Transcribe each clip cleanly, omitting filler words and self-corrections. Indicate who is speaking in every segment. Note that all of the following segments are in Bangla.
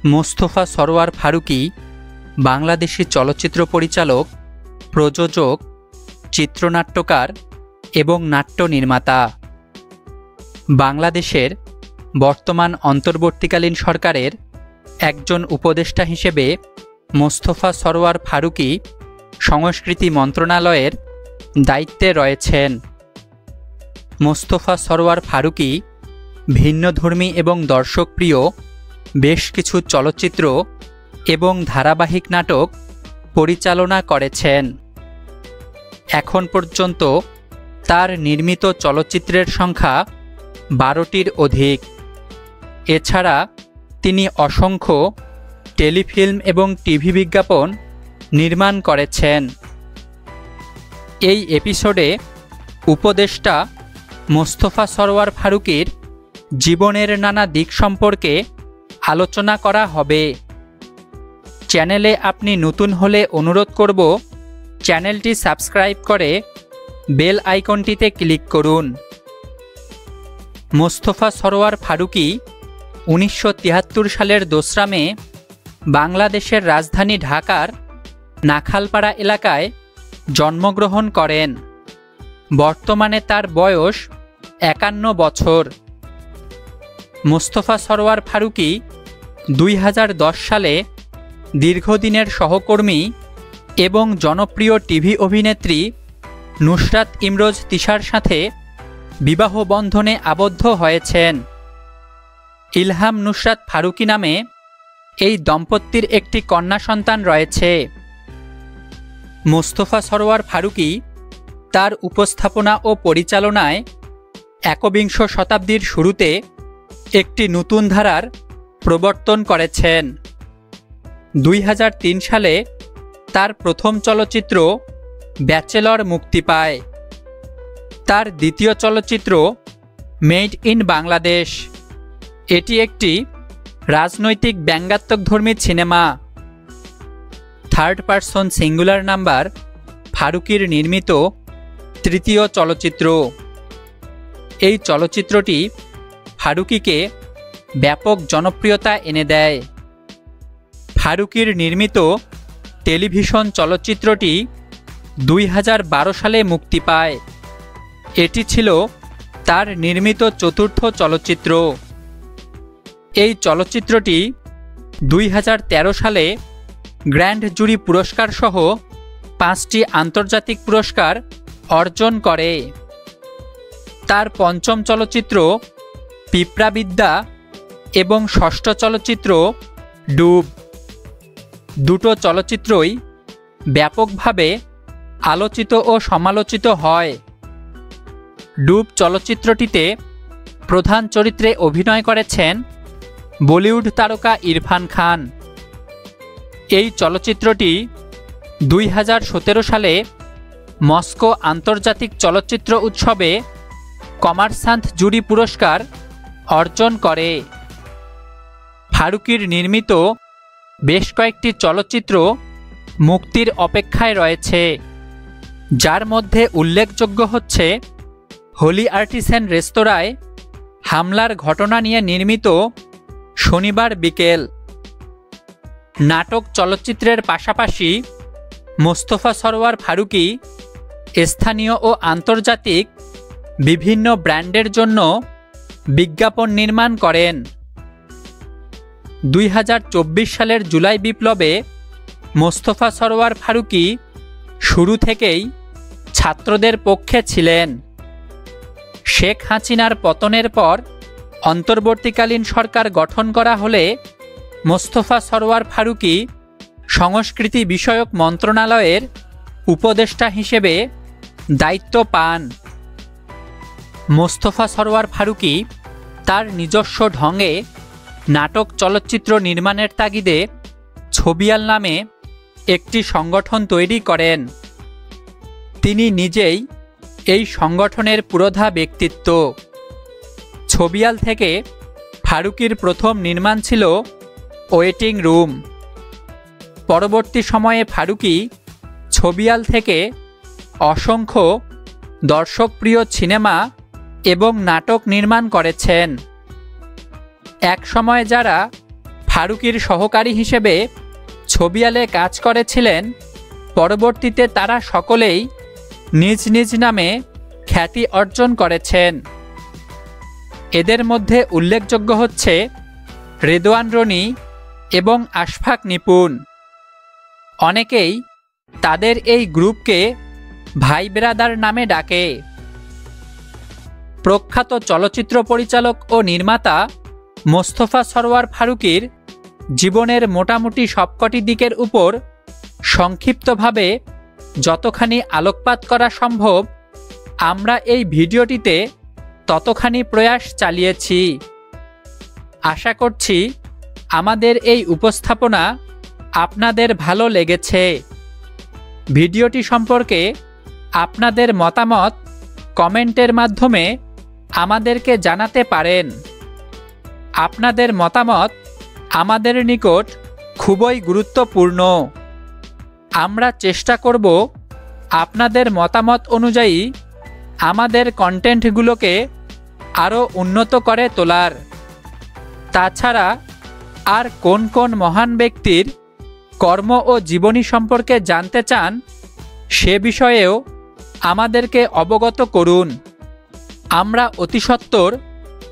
Speaker 1: মোস্তফা সরোয়ার ফারুকী বাংলাদেশী চলচ্চিত্র পরিচালক, প্রযোজক, চিত্রনাট্যকার এবং নাট্য নির্মাতা। বাংলাদেশের বর্তমান অন্তর্বর্তীকালীন সরকারের একজন উপদেষ্টা হিসেবে মোস্তফা সরোয়ার ফারুকী সংস্কৃতি মন্ত্রণালয়ের দায়িত্বে রয়েছেন। মোস্তফা সরোয়ার ফারুকী ভিন্নধর্মী এবং দর্শকপ্রিয় বেশ কিছু চলচ্চিত্র এবং ধারাবাহিক নাটক পরিচালনা করেছেন। এখন পর্যন্ত তার নির্মিত চলচ্চিত্রের সংখ্যা 12টির অধিক। এছাড়া তিনি অসংখ্য টেলিফিল্ম এবং টিভি বিজ্ঞাপন নির্মাণ করেছেন। এই এপিসোডে উপদেষ্টা মোস্তফা সরোয়ার ফারুকীর জীবনের নানা দিক সম্পর্কে আলোচনা করা হবে। চ্যানেলে আপনি নতুন হলে অনুরোধ করব চ্যানেলটি সাবস্ক্রাইব করে বেল আইকনটিতে ক্লিক করুন। মোস্তফা সরোয়ার ফারুকী 1973 সালের 2 মে বাংলাদেশের রাজধানী ঢাকার নাখালপাড়া এলাকায় জন্মগ্রহণ করেন। বর্তমানে তার বয়স 51 বছর। মোস্তফা সরোয়ার ফারুকী 2010 সালে দীর্ঘদিনের সহকর্মী এবং জনপ্রিয় টিভি অভিনেত্রী নুসরাত ইমরোজ তিশার সাথে বিবাহ বন্ধনে আবদ্ধ হয়েছেন। ইলহাম নুসরাত ফারুকী নামে এই দম্পতির একটি কন্যা সন্তান রয়েছে। মোস্তফা সরোয়ার ফারুকী তার উপস্থাপনা ও পরিচালনায় একবিংশ শতাব্দীর শুরুতে একটি নতুন ধারার প্রবর্তন করেছেন। 2003 সালে তার প্রথম চলচ্চিত্র ব্যাচেলর মুক্তি পায়। তার দ্বিতীয় চলচ্চিত্র মেড ইন বাংলাদেশ, এটি একটি রাজনৈতিক ব্যঙ্গাত্মকধর্মী cinema. Third person singular number ফারুকীর নির্মিত তৃতীয় চলচ্চিত্র। এই চলচ্চিত্রটি ফারুকীকে ব্যাপক জনপ্রিয়তা এনে দেয়। ফারুকীর নির্মিত টেলিভিশন চলচ্চিত্রটি 2012 সালে মুক্তি পায়। এটি ছিল তার নির্মিত চতুর্থ চলচ্চিত্র। এই চলচ্চিত্রটি 2013 সালে গ্র্যান্ড জুরি পুরস্কার সহ 5টি আন্তর্জাতিক পুরস্কার অর্জন করে। তার পঞ্চম চলচ্চিত্র পিঁপড়াবিদ্যা এবং ষষ্ঠ চলচ্চিত্র ডুব, দুটো চলচ্চিত্রই ব্যাপকভাবে আলোচিত ও সমালোচিত হয়। ডুব চলচ্চিত্রটিতে প্রধান চরিত্রে অভিনয় করেছেন বলিউড তারকা ইরফান খান। এই চলচ্চিত্রটি 2017 সালে মস্কো আন্তর্জাতিক চলচ্চিত্র উৎসবে কমারসান্ত জুরি পুরস্কার অর্জন করে। ফারুকীর নির্মিত বেশ কয়েকটি চলচ্চিত্র মুক্তির অপেক্ষায় রয়েছে, যার মধ্যে উল্লেখযোগ্য হচ্ছে হোলি আর্টিসান রেস্তোরাঁয় হামলার ঘটনা নিয়ে নির্মিত শনিবার বিকেল। নাটক চলচ্চিত্রের পাশাপাশি মোস্তফা সরোয়ার ফারুকী স্থানীয় ও আন্তর্জাতিক বিভিন্ন ব্র্যান্ডের জন্য বিজ্ঞাপন নির্মাণ করেন। 2024 সালের জুলাই বিপ্লবে মোস্তফা সরোয়ার ফারুকী শুরু থেকেই ছাত্রদের পক্ষে ছিলেন। শেখ হাসিনার পতনের পর অন্তর্বর্তীকালীন সরকার গঠন করা হলে মোস্তফা সরোয়ার ফারুকী সংস্কৃতি বিষয়ক মন্ত্রণালয়ের উপদেষ্টা হিসেবে দায়িত্ব পান। মোস্তফা সরোয়ার ফারুকী তার নিজস্ব ঢঙে নাটক চলচ্চিত্র নির্মাণের তাগিদে ছবিয়াল নামে একটি সংগঠন তৈরি করেন। তিনি নিজেই এই সংগঠনের পুরোধা ব্যক্তিত্ব। ছবিয়াল থেকে ফারুকীর প্রথম নির্মাণ ছিল ওয়েটিং রুম। পরবর্তী সময়ে ফারুকী ছবিয়াল থেকে অসংখ্য দর্শকপ্রিয় সিনেমা এবং নাটক নির্মাণ করেছেন। এক সময় যারা ফারুকীর সহকারী হিসেবে ছবিয়ালে কাজ করেছিলেন। পরবর্তীতে তারা সকলেই নিজ নিজ নামে খ্যাতি অর্জন করেছেন। এদের মধ্যে উল্লেখযোগ্য হচ্ছে রেদওয়ান রনি এবং আশফাক নিপুণ। অনেকেই তাদের এই গ্রুপকে ভাই ব্রাদার নামে ডাকে। প্রখ্যাত চলচ্চিত্র পরিচালক ও নির্মাতা মোস্তফা সরওয়ার ফারুকীর জীবনের মোটামুটি সবকটি দিকের উপর সংক্ষিপ্তভাবে যতখানি আলোকপাত করা সম্ভব আমরা এই ভিডিওটিতে ততখানি প্রয়াস চালিয়েছি। আশা করছি আমাদের এই উপস্থাপনা আপনাদের ভালো লেগেছে। ভিডিওটি সম্পর্কে আপনাদের মতামত কমেন্টের মাধ্যমে আমাদেরকে জানাতে পারেন। আপনাদের মতামত আমাদের নিকট খুবই গুরুত্বপূর্ণ। আমরা চেষ্টা করব আপনাদের মতামত অনুযায়ী আমাদের কন্টেন্টগুলোকে আরও উন্নত করে তোলার। তাছাড়া আর কোন কোন মহান ব্যক্তির কর্ম ও জীবনী সম্পর্কে জানতে চান সে বিষয়েও আমাদেরকে অবগত করুন। আমরা অতি সত্বর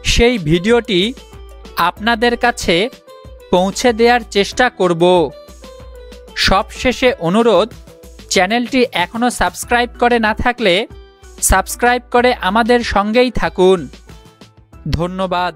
Speaker 1: সেই ভিডিওটি আপনাদের কাছে পৌঁছে দেওয়ার চেষ্টা করব। সবশেষে অনুরোধ, চ্যানেলটি এখনও সাবস্ক্রাইব করে না থাকলে সাবস্ক্রাইব করে আমাদের সঙ্গেই থাকুন। ধন্যবাদ।